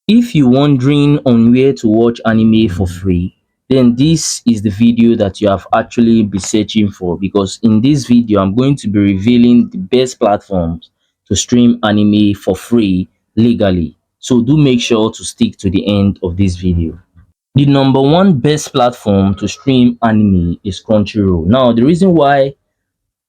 If you're wondering on where to watch anime for free, then this is the video that you have actually been searching for, because in this video I'm going to be revealing the best platforms to stream anime for free legally. So do make sure to stick to the end of this video. The number one best platform to stream anime is Crunchyroll. Now, the reason why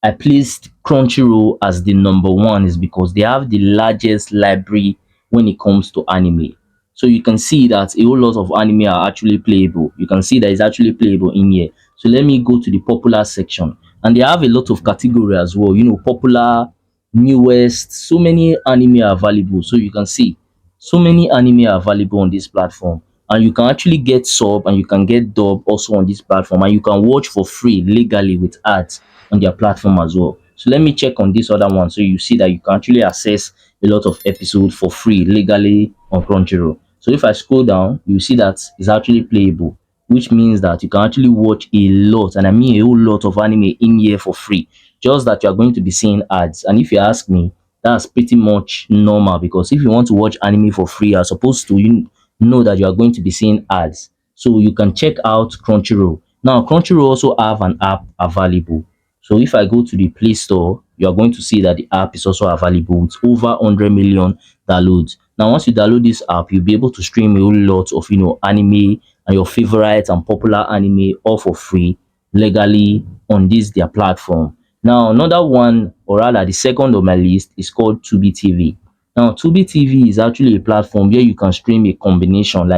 I placed Crunchyroll as the number one is because they have the largest library when it comes to anime. So you can see that a whole lot of anime are actually playable. You can see that it's actually playable in here. So let me go to the popular section. And they have a lot of category as well. You know, popular, newest, so many anime are available. So you can see so many anime are available on this platform. And you can actually get sub and you can get dub also on this platform. And you can watch for free legally with ads on their platform as well. So let me check on this other one. So you see that you can actually access a lot of episodes for free legally on Crunchyroll. So if I scroll down, you see that it's actually playable, which means that you can actually watch a lot, and I mean a whole lot of anime in here for free. Just that you are going to be seeing ads. And if you ask me, that's pretty much normal, because if you want to watch anime for free, you're supposed to know that you are going to be seeing ads. So you can check out Crunchyroll. Now, Crunchyroll also have an app available. So if I go to the Play Store, you are going to see that the app is also available with over 100 million downloads. Now, once you download this app, you'll be able to stream a whole lot of anime and your favorite and popular anime all for free legally on this their platform. Now, another one, or rather the second on my list, is called Tubi TV. Now, Tubi TV is actually a platform where you can stream a combination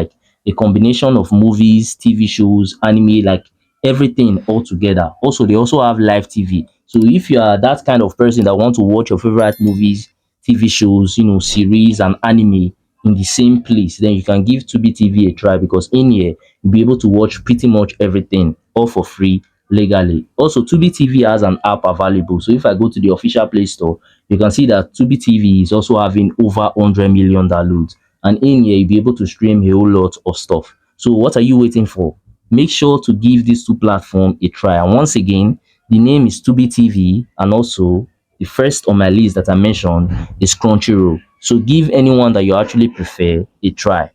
of movies, TV shows, anime, like everything all together. Also, they also have live TV. So if you are that kind of person that want to watch your favorite movies, TV shows, series and anime in the same place, then you can give Tubi TV a try, because in here you'll be able to watch pretty much everything all for free legally. Also, Tubi TV has an app available. So if I go to the official Play Store, you can see that Tubi TV is also having over 100 million downloads. And in here, you'll be able to stream a whole lot of stuff. So what are you waiting for? Make sure to give these two platforms a try. And once again, the name is Tubi TV, and also the first on my list that I mentioned is Crunchyroll. So give anyone that you actually prefer a try.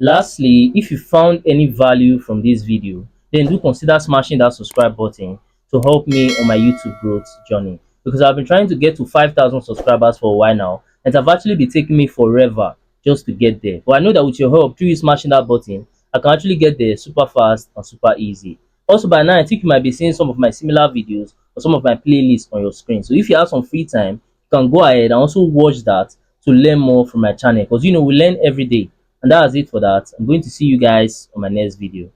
Lastly, if you found any value from this video, then do consider smashing that subscribe button to help me on my YouTube growth journey, because I've been trying to get to 5,000 subscribers for a while now, and it have actually been taking me forever just to get there. But I know that with your help, through you smashing that button, I can actually get there super fast and super easy. Also, by now, I think you might be seeing some of my similar videos or some of my playlists on your screen. So if you have some free time, you can go ahead and also watch that to learn more from my channel, because we learn every day. And that's it for that. I'm going to see you guys on my next video.